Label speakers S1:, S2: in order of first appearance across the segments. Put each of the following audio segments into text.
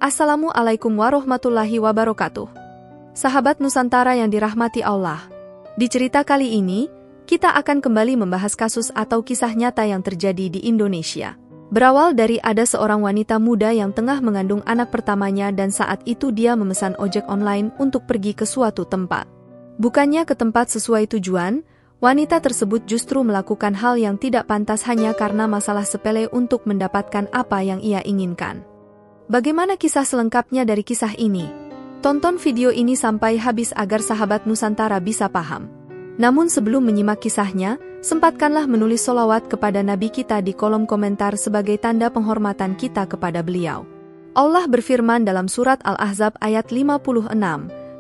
S1: Assalamualaikum warahmatullahi wabarakatuh. Sahabat Nusantara yang dirahmati Allah. Di cerita kali ini, kita akan kembali membahas kasus atau kisah nyata yang terjadi di Indonesia. Berawal dari ada seorang wanita muda yang tengah mengandung anak pertamanya dan saat itu dia memesan ojek online untuk pergi ke suatu tempat. Bukannya ke tempat sesuai tujuan, wanita tersebut justru melakukan hal yang tidak pantas hanya karena masalah sepele untuk mendapatkan apa yang ia inginkan. Bagaimana kisah selengkapnya dari kisah ini? Tonton video ini sampai habis agar sahabat Nusantara bisa paham. Namun sebelum menyimak kisahnya, sempatkanlah menulis sholawat kepada Nabi kita di kolom komentar sebagai tanda penghormatan kita kepada beliau. Allah berfirman dalam surat Al-Ahzab ayat 56,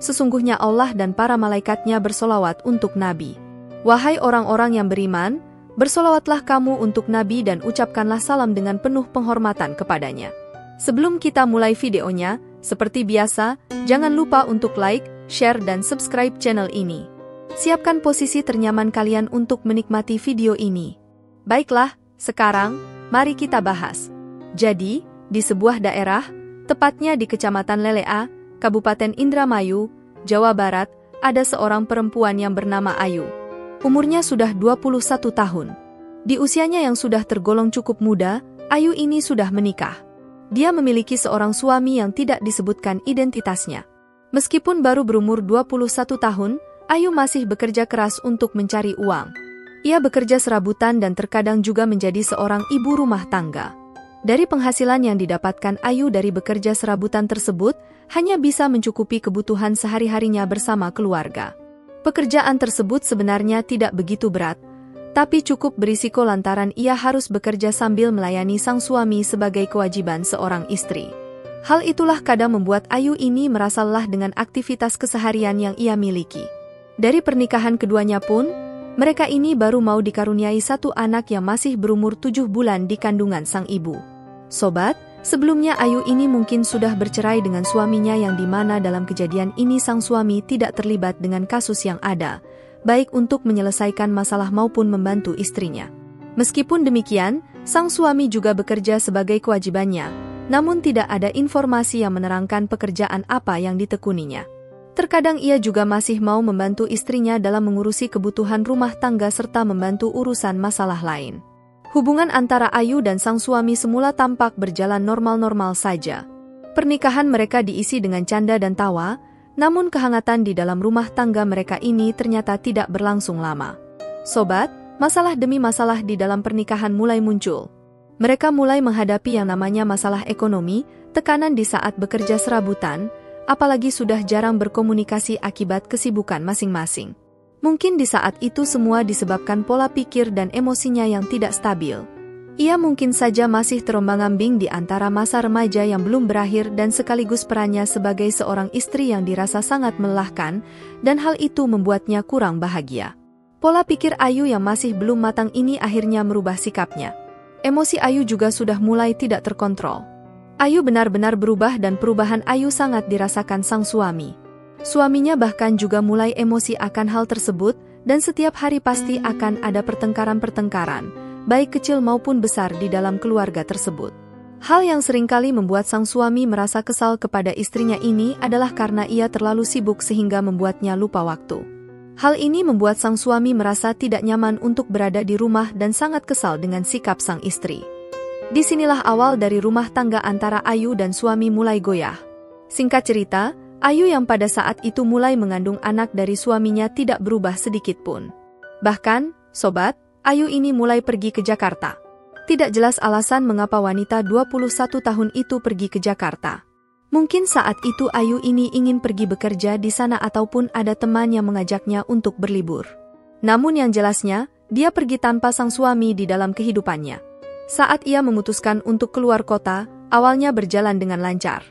S1: sesungguhnya Allah dan para malaikatnya bersolawat untuk Nabi. Wahai orang-orang yang beriman, bersolawatlah kamu untuk Nabi dan ucapkanlah salam dengan penuh penghormatan kepadanya. Sebelum kita mulai videonya, seperti biasa, jangan lupa untuk like, share dan subscribe channel ini. Siapkan posisi ternyaman kalian untuk menikmati video ini. Baiklah, sekarang, mari kita bahas. Jadi, di sebuah daerah, tepatnya di Kecamatan Lelea, Kabupaten Indramayu, Jawa Barat, ada seorang perempuan yang bernama Ayu. Umurnya sudah 21 tahun. Di usianya yang sudah tergolong cukup muda, Ayu ini sudah menikah. Dia memiliki seorang suami yang tidak disebutkan identitasnya. Meskipun baru berumur 21 tahun, Ayu masih bekerja keras untuk mencari uang. Ia bekerja serabutan dan terkadang juga menjadi seorang ibu rumah tangga. Dari penghasilan yang didapatkan Ayu dari bekerja serabutan tersebut, hanya bisa mencukupi kebutuhan sehari-harinya bersama keluarga. Pekerjaan tersebut sebenarnya tidak begitu berat, tapi cukup berisiko lantaran ia harus bekerja sambil melayani sang suami sebagai kewajiban seorang istri. Hal itulah kadang membuat Ayu ini merasa lelah dengan aktivitas keseharian yang ia miliki. Dari pernikahan keduanya pun, mereka ini baru mau dikaruniai satu anak yang masih berumur 7 bulan di kandungan sang ibu. Sobat, sebelumnya Ayu ini mungkin sudah bercerai dengan suaminya yang dimana dalam kejadian ini sang suami tidak terlibat dengan kasus yang ada, baik untuk menyelesaikan masalah maupun membantu istrinya. Meskipun demikian, sang suami juga bekerja sebagai kewajibannya, namun tidak ada informasi yang menerangkan pekerjaan apa yang ditekuninya. Terkadang ia juga masih mau membantu istrinya dalam mengurusi kebutuhan rumah tangga serta membantu urusan masalah lain. Hubungan antara Ayu dan sang suami semula tampak berjalan normal-normal saja. Pernikahan mereka diisi dengan canda dan tawa, namun kehangatan di dalam rumah tangga mereka ini ternyata tidak berlangsung lama. Sobat, masalah demi masalah di dalam pernikahan mulai muncul. Mereka mulai menghadapi yang namanya masalah ekonomi, tekanan di saat bekerja serabutan, apalagi sudah jarang berkomunikasi akibat kesibukan masing-masing. Mungkin di saat itu semua disebabkan pola pikir dan emosinya yang tidak stabil. Ia mungkin saja masih terombang-ambing di antara masa remaja yang belum berakhir dan sekaligus perannya sebagai seorang istri yang dirasa sangat melelahkan, dan hal itu membuatnya kurang bahagia. Pola pikir Ayu yang masih belum matang ini akhirnya merubah sikapnya. Emosi Ayu juga sudah mulai tidak terkontrol. Ayu benar-benar berubah dan perubahan Ayu sangat dirasakan sang suami. Suaminya bahkan juga mulai emosi akan hal tersebut, dan setiap hari pasti akan ada pertengkaran-pertengkaran, baik kecil maupun besar di dalam keluarga tersebut. Hal yang seringkali membuat sang suami merasa kesal kepada istrinya ini adalah karena ia terlalu sibuk sehingga membuatnya lupa waktu. Hal ini membuat sang suami merasa tidak nyaman untuk berada di rumah dan sangat kesal dengan sikap sang istri. Disinilah awal dari rumah tangga antara Ayu dan suami mulai goyah. Singkat cerita, Ayu yang pada saat itu mulai mengandung anak dari suaminya tidak berubah sedikit pun. Bahkan, sobat, Ayu ini mulai pergi ke Jakarta. Tidak jelas alasan mengapa wanita 21 tahun itu pergi ke Jakarta. Mungkin saat itu Ayu ini ingin pergi bekerja di sana ataupun ada teman yang mengajaknya untuk berlibur. Namun yang jelasnya, dia pergi tanpa sang suami di dalam kehidupannya. Saat ia memutuskan untuk keluar kota, awalnya berjalan dengan lancar.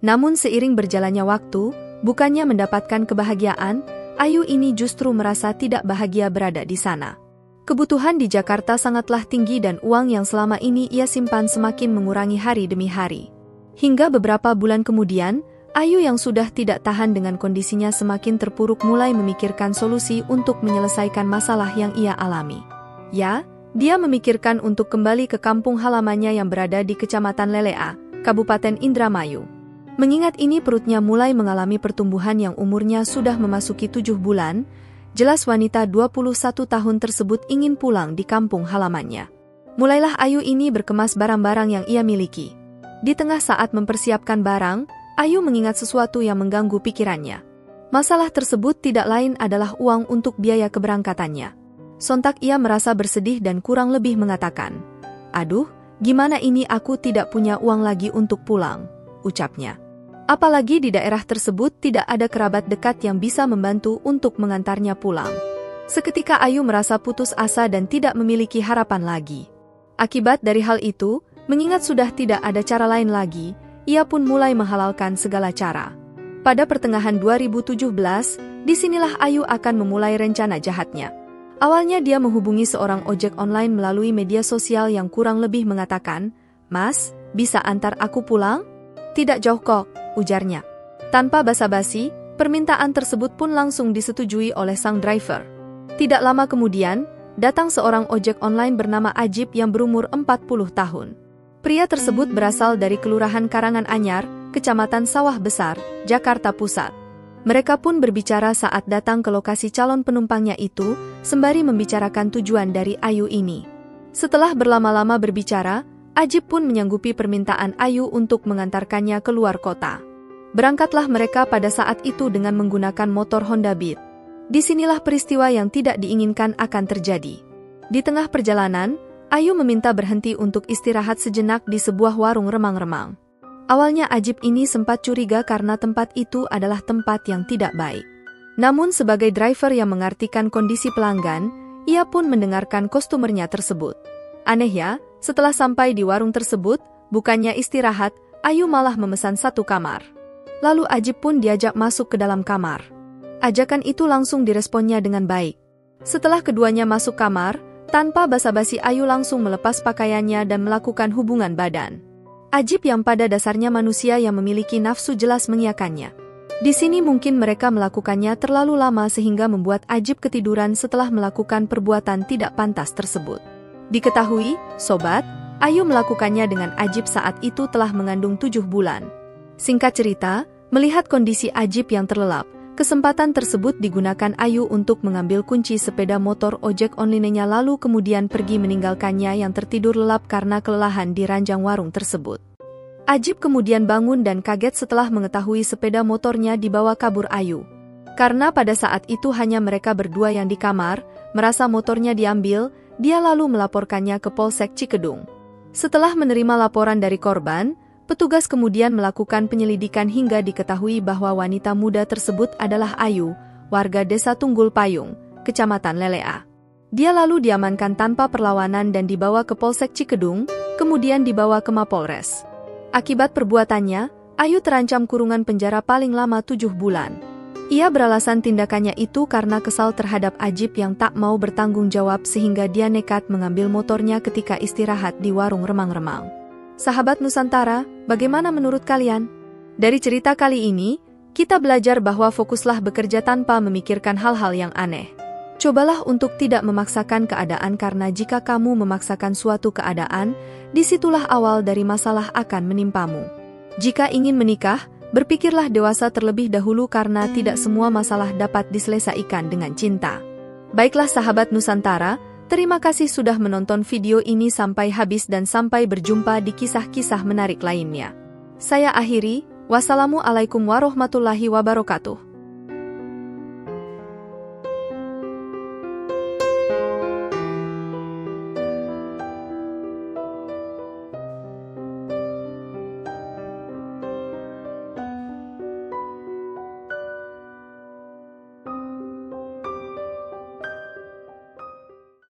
S1: Namun seiring berjalannya waktu, bukannya mendapatkan kebahagiaan, Ayu ini justru merasa tidak bahagia berada di sana. Kebutuhan di Jakarta sangatlah tinggi dan uang yang selama ini ia simpan semakin mengurangi hari demi hari. Hingga beberapa bulan kemudian, Ayu yang sudah tidak tahan dengan kondisinya semakin terpuruk mulai memikirkan solusi untuk menyelesaikan masalah yang ia alami. Ya, dia memikirkan untuk kembali ke kampung halamannya yang berada di Kecamatan Lelea, Kabupaten Indramayu. Mengingat ini perutnya mulai mengalami pertumbuhan yang umurnya sudah memasuki 7 bulan, jelas wanita 21 tahun tersebut ingin pulang di kampung halamannya. Mulailah Ayu ini berkemas barang-barang yang ia miliki. Di tengah saat mempersiapkan barang, Ayu mengingat sesuatu yang mengganggu pikirannya. Masalah tersebut tidak lain adalah uang untuk biaya keberangkatannya. Sontak ia merasa bersedih dan kurang lebih mengatakan, "Aduh, gimana ini aku tidak punya uang lagi untuk pulang," ucapnya. Apalagi di daerah tersebut tidak ada kerabat dekat yang bisa membantu untuk mengantarnya pulang. Seketika Ayu merasa putus asa dan tidak memiliki harapan lagi. Akibat dari hal itu, mengingat sudah tidak ada cara lain lagi, ia pun mulai menghalalkan segala cara. Pada pertengahan 2017, disinilah Ayu akan memulai rencana jahatnya. Awalnya dia menghubungi seorang ojek online melalui media sosial yang kurang lebih mengatakan, "Mas, bisa antar aku pulang?" "Tidak jauh kok," ujarnya. Tanpa basa-basi, permintaan tersebut pun langsung disetujui oleh sang driver. Tidak lama kemudian, datang seorang ojek online bernama Ajib yang berumur 40 tahun. Pria tersebut berasal dari Kelurahan Karangan Anyar, Kecamatan Sawah Besar, Jakarta Pusat. Mereka pun berbicara saat datang ke lokasi calon penumpangnya itu, sembari membicarakan tujuan dari Ayu ini. Setelah berlama-lama berbicara, Ajib pun menyanggupi permintaan Ayu untuk mengantarkannya keluar kota. Berangkatlah mereka pada saat itu dengan menggunakan motor Honda Beat. Disinilah peristiwa yang tidak diinginkan akan terjadi. Di tengah perjalanan, Ayu meminta berhenti untuk istirahat sejenak di sebuah warung remang-remang. Awalnya Ajib ini sempat curiga karena tempat itu adalah tempat yang tidak baik. Namun sebagai driver yang mengartikan kondisi pelanggan, ia pun mendengarkan kostumernya tersebut. Aneh ya, setelah sampai di warung tersebut, bukannya istirahat, Ayu malah memesan satu kamar. Lalu Ajib pun diajak masuk ke dalam kamar. Ajakan itu langsung diresponnya dengan baik. Setelah keduanya masuk kamar, tanpa basa-basi Ayu langsung melepas pakaiannya dan melakukan hubungan badan. Ajib yang pada dasarnya manusia yang memiliki nafsu jelas mengiyakannya. Di sini mungkin mereka melakukannya terlalu lama sehingga membuat Ajib ketiduran setelah melakukan perbuatan tidak pantas tersebut. Diketahui, sobat, Ayu melakukannya dengan Ajib saat itu telah mengandung 7 bulan. Singkat cerita, melihat kondisi Ajib yang terlelap, kesempatan tersebut digunakan Ayu untuk mengambil kunci sepeda motor ojek online-nya lalu kemudian pergi meninggalkannya yang tertidur lelap karena kelelahan di ranjang warung tersebut. Ajib kemudian bangun dan kaget setelah mengetahui sepeda motornya dibawa kabur Ayu. Karena pada saat itu hanya mereka berdua yang di kamar, merasa motornya diambil, dia lalu melaporkannya ke Polsek Cikedung. Setelah menerima laporan dari korban, petugas kemudian melakukan penyelidikan hingga diketahui bahwa wanita muda tersebut adalah Ayu, warga Desa Tunggul Payung, Kecamatan Lelea. Dia lalu diamankan tanpa perlawanan dan dibawa ke Polsek Cikedung, kemudian dibawa ke Mapolres. Akibat perbuatannya, Ayu terancam kurungan penjara paling lama 7 bulan. Ia beralasan tindakannya itu karena kesal terhadap Ajib yang tak mau bertanggung jawab sehingga dia nekat mengambil motornya ketika istirahat di warung remang-remang. Sahabat Nusantara, bagaimana menurut kalian? Dari cerita kali ini, kita belajar bahwa fokuslah bekerja tanpa memikirkan hal-hal yang aneh. Cobalah untuk tidak memaksakan keadaan karena jika kamu memaksakan suatu keadaan, disitulah awal dari masalah akan menimpamu. Jika ingin menikah, berpikirlah dewasa terlebih dahulu karena tidak semua masalah dapat diselesaikan dengan cinta. Baiklah sahabat Nusantara, terima kasih sudah menonton video ini sampai habis dan sampai berjumpa di kisah-kisah menarik lainnya. Saya akhiri, wassalamualaikum warahmatullahi wabarakatuh.